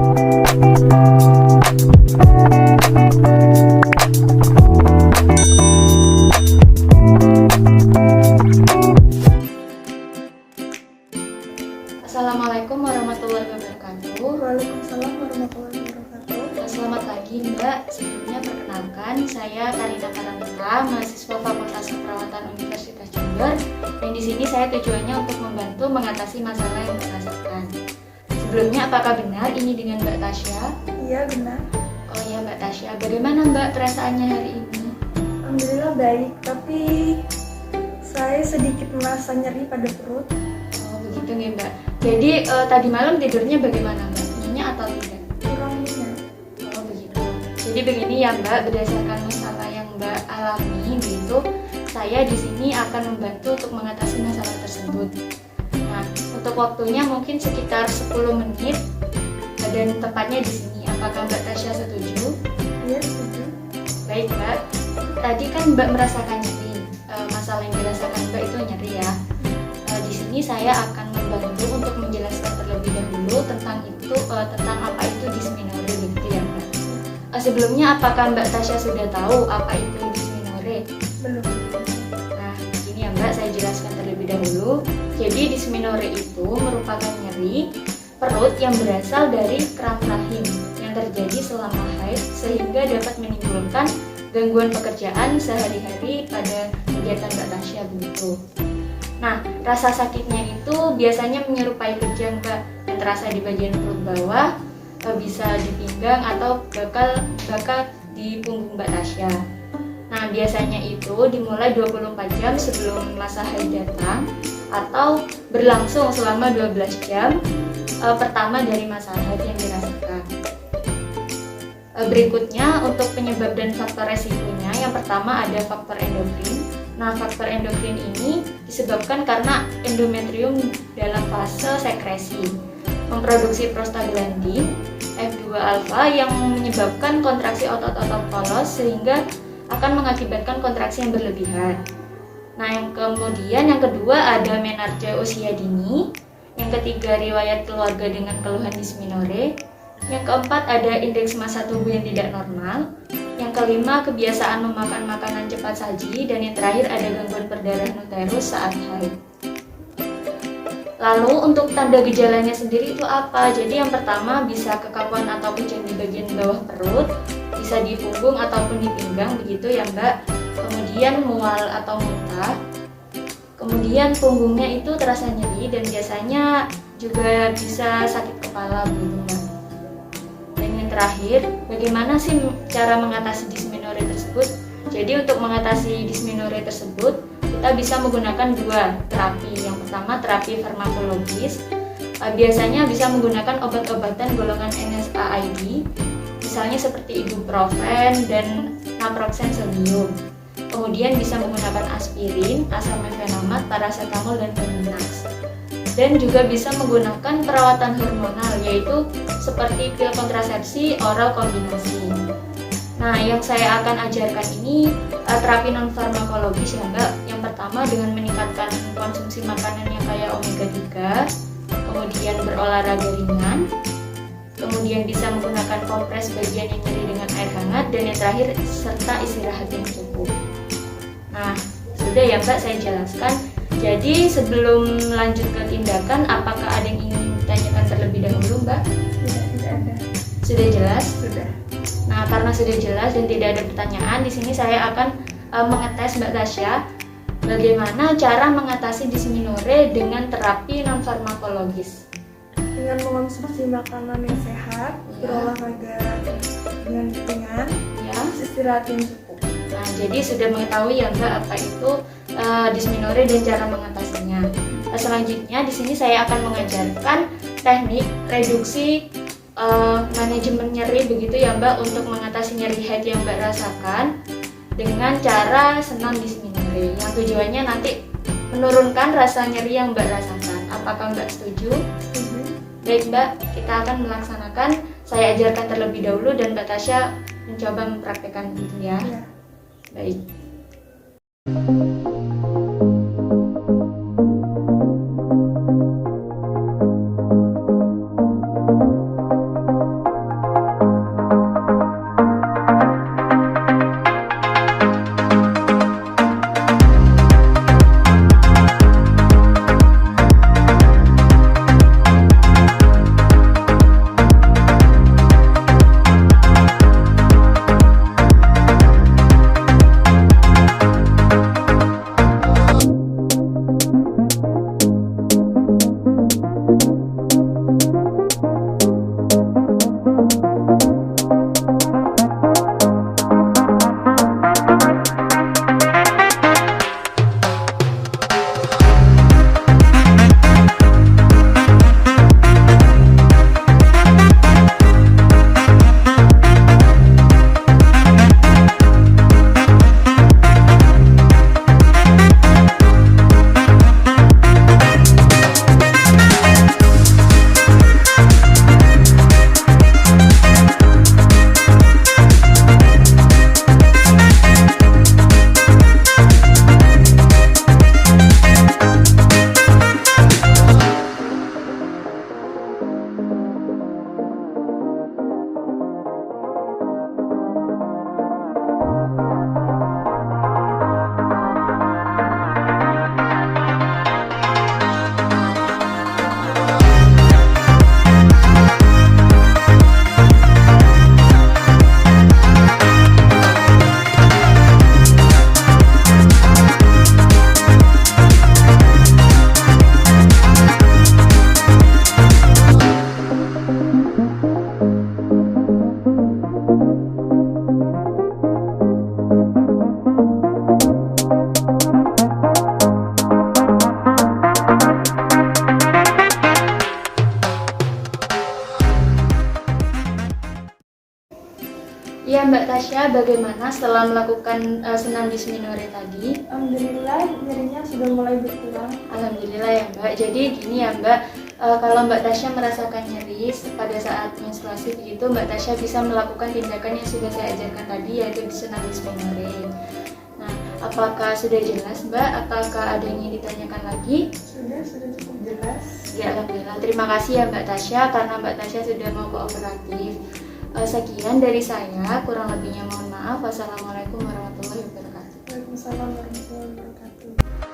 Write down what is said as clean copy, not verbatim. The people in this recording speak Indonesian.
Assalamualaikum warahmatullahi wabarakatuh. Waalaikumsalam warahmatullahi wabarakatuh. Selamat pagi Mbak. Sebelumnya perkenalkan, saya Karina Karamita, mahasiswa Fakultas Keperawatan Universitas Jember. Dan di sini saya tujuannya untuk membantu mengatasi masalah yang dirasakan. Sebelumnya, apakah benar ini dengan Mbak Tasya? Iya, benar. Oh ya Mbak Tasya, bagaimana Mbak perasaannya hari ini? Alhamdulillah baik, tapi saya sedikit merasa nyeri pada perut. Oh begitu nih Mbak. Jadi tadi malam tidurnya bagaimana Mbak? Nyenyak atau tidak? Kurang minyak. Oh begitu. Jadi begini ya Mbak, berdasarkan masalah yang Mbak alami gitu, saya di sini akan membantu untuk mengatasi masalah tersebut. Nah, untuk waktunya mungkin sekitar 10 menit dan tepatnya di sini. Apakah Mbak Tasya setuju? Iya, setuju. Baik Mbak. Tadi kan Mbak merasakan nyeri. Masalah yang dirasakan Mbak itu nyeri ya. Di sini saya akan membantu untuk menjelaskan terlebih dahulu tentang apa itu dysmenorrhea begitu ya Mbak. Sebelumnya apakah Mbak Tasya sudah tahu apa itu dysmenorrhea? Belum. Nah, ini ya Mbak, saya jelaskan terlebih dahulu. Jadi dysmenorrhea itu merupakan nyeri perut yang berasal dari keram rahim yang terjadi selama haid sehingga dapat menimbulkan gangguan pekerjaan sehari-hari pada kegiatan Mbak Tasya begitu. Nah, rasa sakitnya itu biasanya menyerupai kejang Mbak, yang terasa di bagian perut bawah, bisa di pinggang atau bakal di punggung Mbak Tasya. Nah, biasanya itu dimulai 24 jam sebelum masa haid datang atau berlangsung selama 12 jam pertama dari masa haid yang dirasakan. Berikutnya untuk penyebab dan faktor resikonya, yang pertama ada faktor endokrin. Nah, faktor endokrin ini disebabkan karena endometrium dalam fase sekresi memproduksi prostaglandin F2-alfa yang menyebabkan kontraksi otot-otot polos sehingga akan mengakibatkan kontraksi yang berlebihan. Nah, yang kedua ada menarche usia dini. Yang ketiga, riwayat keluarga dengan keluhan dysmenorrhea. Yang keempat, ada indeks massa tubuh yang tidak normal. Yang kelima, kebiasaan memakan makanan cepat saji. Dan yang terakhir, ada gangguan perdarahan uterus saat haid. Lalu untuk tanda gejalanya sendiri itu apa? Jadi yang pertama bisa kekakuan atau kejang di bagian bawah perut, bisa di punggung ataupun di pinggang begitu ya Mbak. Kemudian mual atau muntah. Kemudian punggungnya itu terasa nyeri dan biasanya juga bisa sakit kepala begitu Mbak. Dan yang terakhir, bagaimana sih cara mengatasi dysmenorrhea tersebut? Jadi untuk mengatasi dysmenorrhea tersebut, kita bisa menggunakan dua terapi. Yang pertama terapi farmakologis. Biasanya bisa menggunakan obat-obatan golongan NSAID, misalnya seperti ibuprofen dan naproxen sodium. Kemudian bisa menggunakan aspirin, asam mefenamat, paracetamol, dan Venomax. Dan juga bisa menggunakan perawatan hormonal, yaitu seperti pil kontrasepsi oral kombinasi. Nah, yang saya akan ajarkan ini terapi non-farmakologis ya Mbak. Yang pertama dengan meningkatkan konsumsi makanan yang kaya omega 3, kemudian berolahraga ringan, kemudian bisa menggunakan kompres bagian yang nyeri dengan air hangat, dan yang terakhir serta istirahat yang cukup. Nah, sudah ya Mbak saya jelaskan. Jadi sebelum lanjut ke tindakan, apakah ada yang ingin ditanyakan terlebih dahulu Mbak? Tidak ada. Sudah jelas? Sudah. Nah, karena sudah jelas dan tidak ada pertanyaan, di sini saya akan mengetes Mbak Tasya bagaimana cara mengatasi dysmenorrhea dengan terapi non-farmakologis. Dengan mengonsumsi makanan yang sehat, berolahraga dengan ringan, Ya. istirahat yang cukup. Nah, jadi sudah mengetahui ya Mbak apa itu dysmenorrhea dan cara mengatasinya. Selanjutnya di sini saya akan mengajarkan teknik reduksi manajemen nyeri begitu ya Mbak untuk mengatasi nyeri haid yang Mbak rasakan dengan cara senam dysmenorrhea yang tujuannya nanti menurunkan rasa nyeri yang Mbak rasakan. Apakah Mbak setuju? Setuju. Baik Mbak, kita akan melaksanakan. Saya ajarkan terlebih dahulu dan Mbak Tasya mencoba mempraktekkan itu ya. Ya. Baik. Mbak Tasya, bagaimana setelah melakukan senam dysmenorrhea tadi? Alhamdulillah nyerinya sudah mulai berkurang. Alhamdulillah ya Mbak. Jadi gini ya Mbak, kalau Mbak Tasya merasakan nyeri pada saat menstruasi begitu, Mbak Tasya bisa melakukan tindakan yang sudah saya ajarkan tadi, yaitu senam dysmenorrhea. Nah, apakah sudah jelas Mbak? Apakah ada yang ingin ditanyakan lagi? Sudah cukup jelas. Ya Alhamdulillah. Terima kasih ya Mbak Tasya karena Mbak Tasya sudah mau kooperatif. Sekian dari saya, kurang lebihnya mohon maaf. Wassalamualaikum warahmatullahi wabarakatuh. Waalaikumsalam warahmatullahi wabarakatuh.